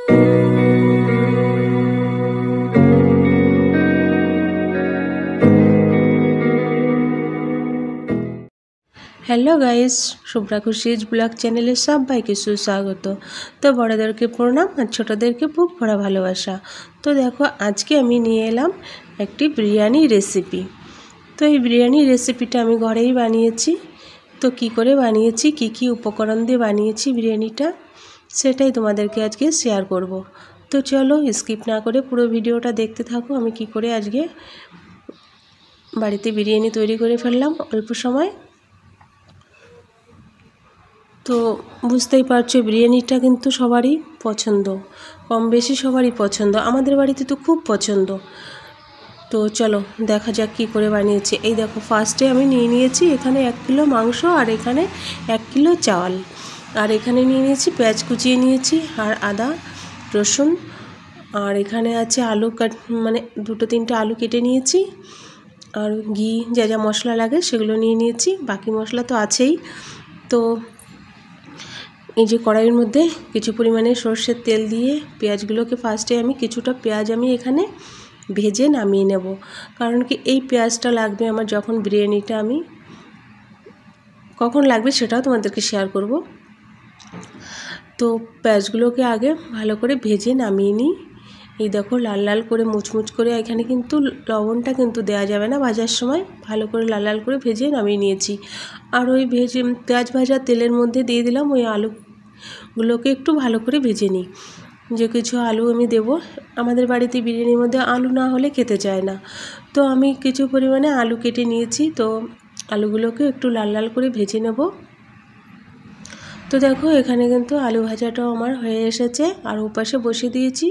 Hello guys, Shubhra খুশিজ blog চ্যানেলে সবাইকে সুস্বাগত। তো বড়দেরকে প্রণাম আর ছোটদেরকে বুক ভরা ভালোবাসা। তো দেখো, আজকে আমি নিয়ে এলাম একটি বিরিয়ানি রেসিপি। তো এই বিরিয়ানি রেসিপিটা আমি ঘরেই বানিয়েছি। তো কি করে বানিয়েছি, কি উপকরণ দিয়ে বানিয়েছি বিরিয়ানিটা, সেটাই তোমাদেরকে আজকে শেয়ার করব। তো চলো স্কিপ না করে পুরো ভিডিওটা দেখতে থাকো। আমি কি করে আজকে বাড়িতে বিরিয়ানি তৈরি করে ফেললাম অল্প সময়। তো বুঝতেই পারছো, বিরিয়ানিটা কিন্তু সবারই পছন্দ, কম বেশি সবারই পছন্দ, আমাদের বাড়িতে তো খুব পছন্দ। তো চলো দেখা যাক কী করে বানিয়েছি। এই দেখো, ফার্স্টে আমি নিয়ে নিয়েছি এখানে 1 কিলো মাংস, আর এখানে 1 কিলো চাল, আর এখানে নিয়ে নিয়েছি পেঁয়াজ কুচিয়ে নিয়েছি, আর আদা রসুন, আর এখানে আছে আলু মানে 2-3টে আলু কেটে নিয়েছি, আর ঘি, যা যা মশলা লাগে সেগুলো নিয়ে নিয়েছি, বাকি মশলা তো আছেই। তো এই যে কড়াইয়ের মধ্যে কিছু পরিমাণে সর্ষের তেল দিয়ে পেঁয়াজগুলোকে ফার্স্টে আমি কিছুটা পেঁয়াজ আমি এখানে ভেজে নামিয়ে নেব, কারণ কি এই পেঁয়াজটা লাগবে আমার যখন বিরিয়ানিটা আমি কখন লাগবে সেটাও তোমাদেরকে শেয়ার করব। তো পেঁয়াজগুলোকে আগে ভালো করে ভেজে নামিয়ে নিই। এই দেখো লাল লাল করে মুচমুচ করে, এখানে কিন্তু লবণটা কিন্তু দেওয়া যাবে না ভাজার সময়, ভালো করে লাল লাল করে ভেজে নামিয়ে নিয়েছি। আর ওই পেঁয়াজ ভাজা তেলের মধ্যে দিয়ে দিলাম ওই আলুগুলোকে একটু ভালো করে ভেজে নিই। যে কিছু আলু আমি দেব, আমাদের বাড়িতে বিরিয়ানির মধ্যে আলু না হলে খেতে চায় না। তো আমি কিছু পরিমাণে আলু কেটে নিয়েছি, তো আলুগুলোকে একটু লাল লাল করে ভেজে নেব। তো দেখো এখানে কিন্তু আলু ভাজাটাও আমার হয়ে এসেছে, আর ওপাশে বসিয়ে দিয়েছি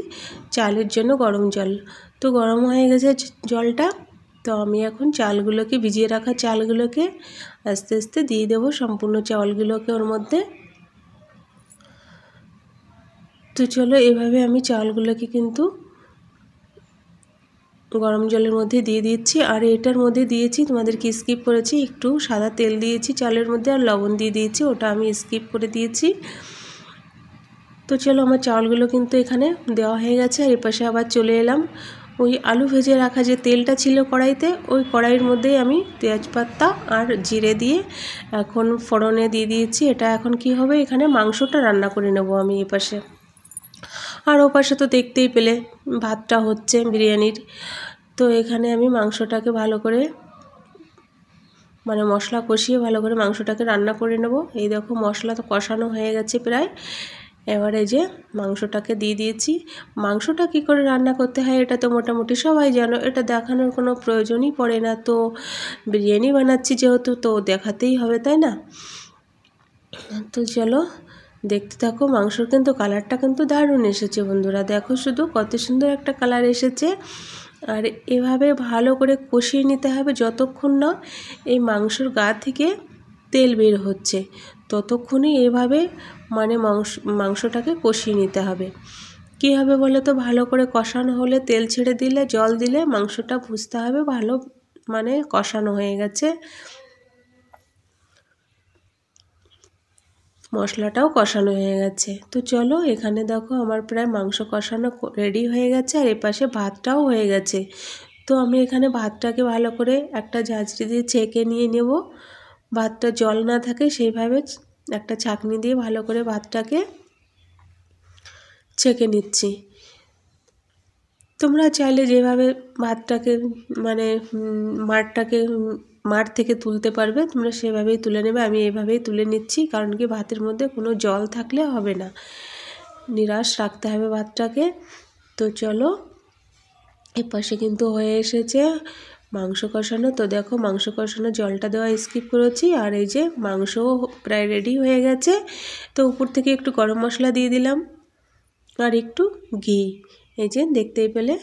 চালের জন্য গরম জল। তো গরম হয়ে গেছে জলটা, তো আমি এখন চালগুলোকে, ভিজিয়ে রাখা চালগুলোকে আস্তে আস্তে দিয়ে দেবো, সম্পূর্ণ চালগুলোকে ওর মধ্যে। তো চলো এভাবে আমি চালগুলোকে কিন্তু গরম জলের মধ্যে দিয়ে দিচ্ছি, আর এটার মধ্যে দিয়েছি, তোমাদেরকে স্কিপ করেছি, একটু সাদা তেল দিয়েছি চালের মধ্যে, আর লবণ দিয়ে দিয়েছি, ওটা আমি স্কিপ করে দিয়েছি। তো চলো আমার চাউলগুলো কিন্তু এখানে দেওয়া হয়ে গেছে, আর এপাশে আবার চলে এলাম ওই আলু ভেজে রাখা যে তেলটা ছিল কড়াইতে, ওই কড়াইয়ের মধ্যেই আমি তেজপাতা আর জিরে দিয়ে এখন ফোড়নে দিয়ে দিয়েছি। এটা এখন কি হবে, এখানে মাংসটা রান্না করে নেব আমি এপাশে। আর ওপাশে তো দেখতেই পেলে ভাতটা হচ্ছে বিরিয়ানির। তো এখানে আমি মাংসটাকে ভালো করে মানে মশলা কষিয়ে ভালো করে মাংসটাকে রান্না করে নেব। এই দেখো মশলা তো কষানো হয়ে গেছে প্রায়। এবারে যে মাংসটাকে দিয়ে দিয়েছি। মাংসটা কি করে রান্না করতে হয় এটা তো মোটামুটি সবাই জানো, এটা দেখানোর কোনো প্রয়োজনই পড়ে না। তো বিরিয়ানি বানাচ্ছি যেহেতু, তো দেখাতেই হবে, তাই না? তো চলো দেখতে থাকো। মাংসর কিন্তু কালারটা কিন্তু দারুণ এসেছে বন্ধুরা, দেখো শুধু কত সুন্দর একটা কালার এসেছে। আর এভাবে ভালো করে কষিয়ে নিতে হবে যতক্ষণ না এই মাংসর গা থেকে তেল বের হচ্ছে, ততক্ষণই এভাবে মানে মাংসটাকে কষিয়ে নিতে হবে। কী হবে বলো তো, ভালো করে কষানো হলে, তেল ছেড়ে দিলে, জল দিলে মাংসটা বুঝতে হবে ভালো মানে কষানো হয়ে গেছে, মশলাটাও কষানো হয়ে গেছে। তো চলো এখানে দেখো আমার প্রায় মাংস কষানো রেডি হয়ে গেছে, আর এপাশে ভাতটাও হয়ে গেছে। তো আমি এখানে ভাতটাকে ভালো করে একটা ঝাঁঝরি দিয়ে ছেঁকে নিয়ে নেব, ভাতটা জল না থাকে সেইভাবে একটা ছাঁকনি দিয়ে ভালো করে ভাতটাকে ছেঁকে নিচ্ছি। তোমরা চাইলে যেভাবে ভাতটাকে মানে মাঠ থেকে তুলতে পারবে, তোমরা সেভাবেই তুলে নেবে। আমি এভাবেই তুলে নিচ্ছি, কারণ কি ভাতের মধ্যে কোনো জল থাকলে হবে না, নিরাশ রাখতে হবে ভাতটাকে। তো চলো এপাশে কিন্তু হয়ে এসেছে মাংস কষানো। তো দেখো মাংস কষানো জলটা দেওয়া স্কিপ করেছি, আর এই যে মাংসও প্রায় রেডি হয়ে গেছে। তো উপর থেকে একটু গরম মশলা দিয়ে দিলাম, আর একটু ঘি, এই যে দেখতেই পেলে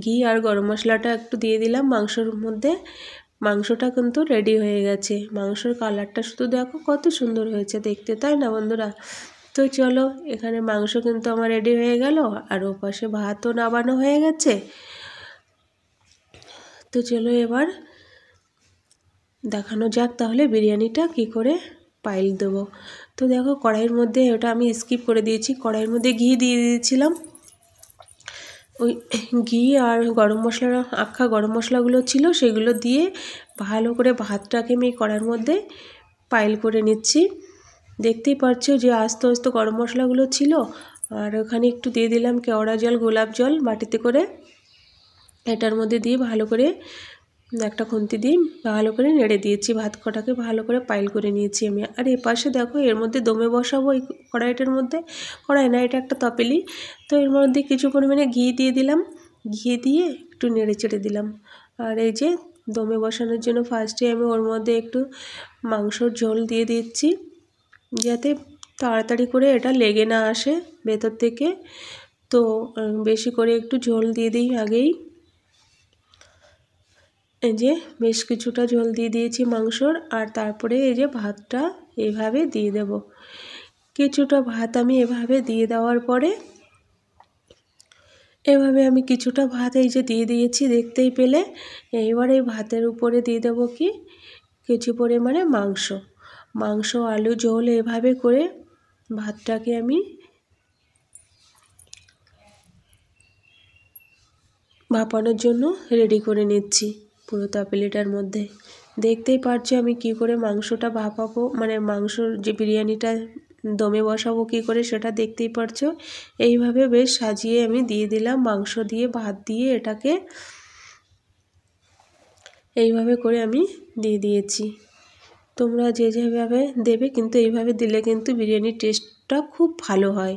ঘি আর গরম মশলাটা একটু দিয়ে দিলাম মাংসর মধ্যে। মাংসটা কিন্তু রেডি হয়ে গেছে, মাংসর কালারটা শুধু দেখো কত সুন্দর হয়েছে দেখতে, তাই না বন্ধুরা? তো চলো এখানে মাংস কিন্তু আমার রেডি হয়ে গেল, আর ওপাশে ভাতও নামানো হয়ে গেছে। তো চলো এবার দেখানো যাক তাহলে বিরিয়ানিটা কি করে পাইল দেবো। তো দেখো কড়াইয়ের মধ্যে ওটা আমি স্কিপ করে দিয়েছি, কড়াইয়ের মধ্যে ঘি দিয়ে দিয়েছিলাম। ওই ঘি আর গরম মশলা, আখা গরম মশলাগুলো ছিল সেগুলো দিয়ে ভালো করে ভাতটাকে আমি কড়াইয়ের মধ্যে পাইল করে নিচ্ছি। দেখতেই পাচ্ছ যে আস্তে আস্তে গরম মশলাগুলো ছিল। আর ওখানে একটু দিয়ে দিলাম কেওড়া জল, গোলাপ জল বাটিতে করে, এটার মধ্যে দিয়ে ভালো করে একটা খুন্তি দিয়ে ভালো করে নেড়ে দিয়েছি। ভাত কটাকে ভালো করে পাইল করে নিয়েছি আমি। আর এপাশে দেখো এর মধ্যে দমে বসাবো এই কড়াইটার মধ্যে, কড়াই না এটা একটা তপেলি। তো এর মধ্যে কিছু পরিমাণে ঘি দিয়ে দিলাম, ঘি দিয়ে একটু নেড়ে চেড়ে দিলাম। আর এই যে দমে বসানোর জন্য ফার্স্টে আমি ওর মধ্যে একটু মাংসর ঝোল দিয়ে দিচ্ছি, যাতে তাড়াতাড়ি করে এটা লেগে না আসে ভেতর থেকে। তো বেশি করে একটু ঝোল দিয়ে দিই আগেই। এই যে বেশ কিছুটা ঝোল দিয়ে দিয়েছি মাংসর। আর তারপরে এই যে ভাতটা এইভাবে দিয়ে দেব। কিছুটা ভাত আমি এভাবে দিয়ে দেওয়ার পরে এভাবে আমি কিছুটা ভাত এই যে দিয়ে দিয়েছি দেখতেই পেলে। এইবার এই ভাতের উপরে দিয়ে দেব কি কিছু পরিমাণে মাংস, মাংস আলু ঝোল এভাবে করে ভাতটাকে আমি ভাপানোর জন্য রেডি করে নিচ্ছি পুরো তপেলিটার মধ্যে। দেখতেই পাচ্ছ আমি কি করে মাংসটা ভাপাবো, মানে মাংসর যে বিরিয়ানিটা দমে বসাবো কি করে সেটা দেখতেই পাচ্ছ। এইভাবে বেশ সাজিয়ে আমি দিয়ে দিলাম মাংস দিয়ে ভাত দিয়ে, এটাকে এইভাবে করে আমি দিয়ে দিয়েছি। তোমরা যে যেভাবে দেবে কিন্তু এইভাবে দিলে কিন্তু বিরিয়ানির টেস্টটা খুব ভালো হয়।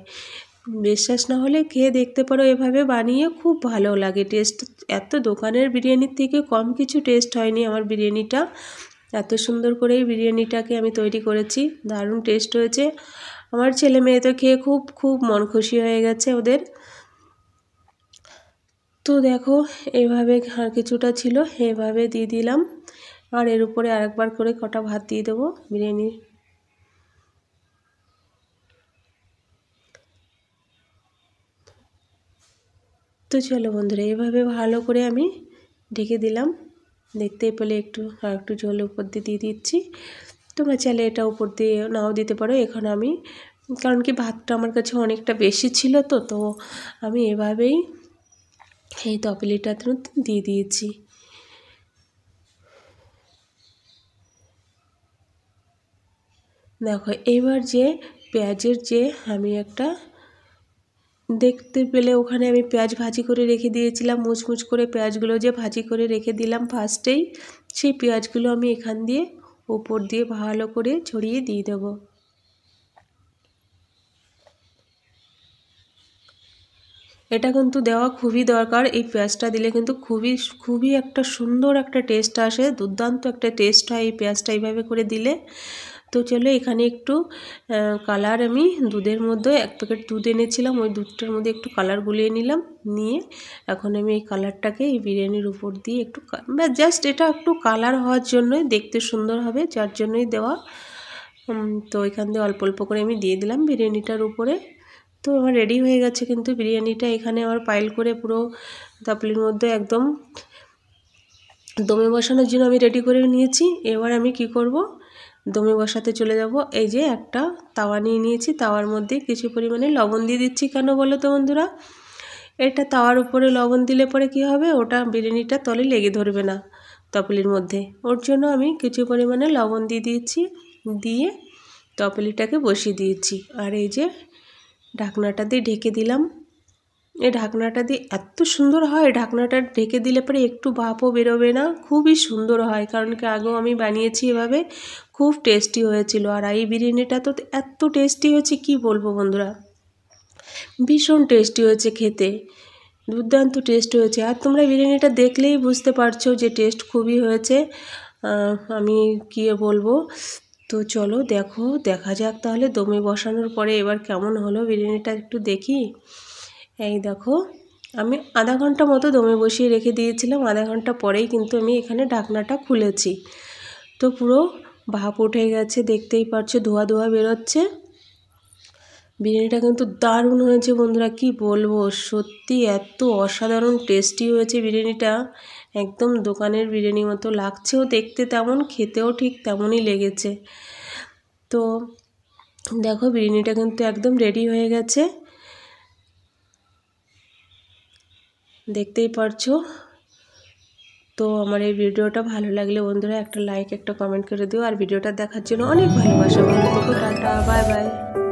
বিশ্বাস না হলে খেয়ে দেখতে পারো, এভাবে বানিয়ে খুব ভালো লাগে টেস্ট। এত দোকানের বিরিয়ানির থেকে কম কিছু টেস্ট হয়নি আমার বিরিয়ানিটা। এত সুন্দর করে এই বিরিয়ানিটাকে আমি তৈরি করেছি, দারুণ টেস্ট হয়েছে। আমার ছেলে মেয়ে তো খেয়ে খুব খুব মন খুশি হয়ে গেছে ওদের। তো দেখো এইভাবে আর কিছুটা ছিল এভাবে দিয়ে দিলাম। আর এর উপরে আরেকবার করে কটা ভাত দিয়ে দেবো বিরিয়ানির। তো চলো বন্ধুরা এভাবে ভালো করে আমি ঢেকে দিলাম। দেখতেই পেলে একটু আর একটু ঝোল উপর দিয়ে দিচ্ছি। তোমরা চাইলে এটা উপর দিয়ে নাও দিতে পারো। এখানে আমি কারণ কি ভাতটা আমার কাছে অনেকটা বেশি ছিল, তো আমি এভাবেই এই তপেলিটাতে দিয়ে দিয়েছি। দেখো এবার যে পেঁয়াজের যে আমি একটা দেখতে পেলে ওখানে আমি পেঁয়াজ ভাজি করে রেখে দিয়েছিলাম, মুচমুচ করে পেঁয়াজগুলো যে ভাজি করে রেখে দিলাম ফার্স্টেই, সেই পেঁয়াজগুলো আমি এখান দিয়ে উপর দিয়ে ভালো করে ছড়িয়ে দিয়ে দেবো। এটা কিন্তু দেওয়া খুবই দরকার, এই পেঁয়াজটা দিলে কিন্তু খুবই একটা সুন্দর একটা টেস্ট আসে, দুর্দান্ত একটা টেস্ট হয় এই পেঁয়াজটা এইভাবে করে দিলে। তো চলো এখানে একটু কালার আমি দুধের মধ্যে 1 প্যাকেট দুধ এনেছিলাম, ওই দুধটার মধ্যে একটু কালার গুলিয়ে নিলাম, নিয়ে এখন আমি এই কালারটাকে এই বিরিয়ানির উপর দিয়ে একটু জাস্ট এটা একটু কালার হওয়ার জন্যই, দেখতে সুন্দর হবে যার জন্যই দেওয়া। তো এখান দিয়ে অল্প অল্প করে আমি দিয়ে দিলাম বিরিয়ানিটার উপরে। তো আমার রেডি হয়ে গেছে কিন্তু বিরিয়ানিটা। এখানে আমার পাইল করে পুরো তপলির মধ্যে একদম দমে বসানোর জন্য আমি রেডি করে নিয়েছি। এবার আমি কি করব, দমে বসাতে চলে যাব। এই যে একটা তাওয়া নিয়ে নিয়েছি, তাওয়ার মধ্যে কিছু পরিমাণে লবণ দিয়ে দিচ্ছি। কেন বলো তো বন্ধুরা, এটা তাওয়ার উপরে লবণ দিলে পরে কি হবে, ওটা বিরিয়ানিটা তলে লেগে ধরবে না তপলির মধ্যে, ওর জন্য আমি কিছু পরিমাণে লবণ দিয়ে দিয়েছি, দিয়ে তপলিটাকে বসিয়ে দিয়েছি। আর এই যে ঢাকনাটা দিয়ে ঢেকে দিলাম। এই ঢাকনাটা দিয়ে এত সুন্দর হয়, ঢাকনাটা ঢেকে দিলে পরে একটু ভাপও বেরোবে না, খুবই সুন্দর হয়। কারণ কি আগেও আমি বানিয়েছি এভাবে, খুব টেস্টি হয়েছিল। আর এই বিরিয়ানিটা তো এত টেস্টি হয়েছে কি বলবো বন্ধুরা, ভীষণ টেস্টি হয়েছে খেতে, দুর্দান্ত টেস্ট হয়েছে। আর তোমরা বিরিয়ানিটা দেখলেই বুঝতে পারছো যে টেস্ট খুবই হয়েছে। আমি কি বলবো। তো চলো দেখা যাক তাহলে দমে বসানোর পরে এবার কেমন হলো বিরিয়ানিটা একটু দেখি। এই দেখো আমি আধা ঘন্টা মতো দমে বসিয়ে রেখে দিয়েছিলাম, আধা ঘন্টা পরেই কিন্তু আমি এখানে ঢাকনাটা খুলেছি। তো পুরো ভাপ উঠে গেছে, দেখতেই পাচ্ছো ধোয়া ধোয়া বেরোচ্ছে। বিরিয়ানিটা কিন্তু দারুণ হয়েছে বন্ধুরা, কি বলবো, সত্যি এত অসাধারণ টেস্টি হয়েছে বিরিয়ানিটা, একদম দোকানের বিরিয়ানির মতো লাগছেও দেখতে, তেমন খেতেও ঠিক তেমনই লেগেছে। তো দেখো বিরিয়ানিটা কিন্তু একদম রেডি হয়ে গেছে, দেখতেই পারছো। তো আমার এই ভিডিওটা ভালো লাগলে বন্ধুরা একটা লাইক একটা কমেন্ট করে দিও, আর ভিডিওটা দেখার জন্য অনেক ভালোবাসা। ভালো থেকো, টাটা, বাই বাই।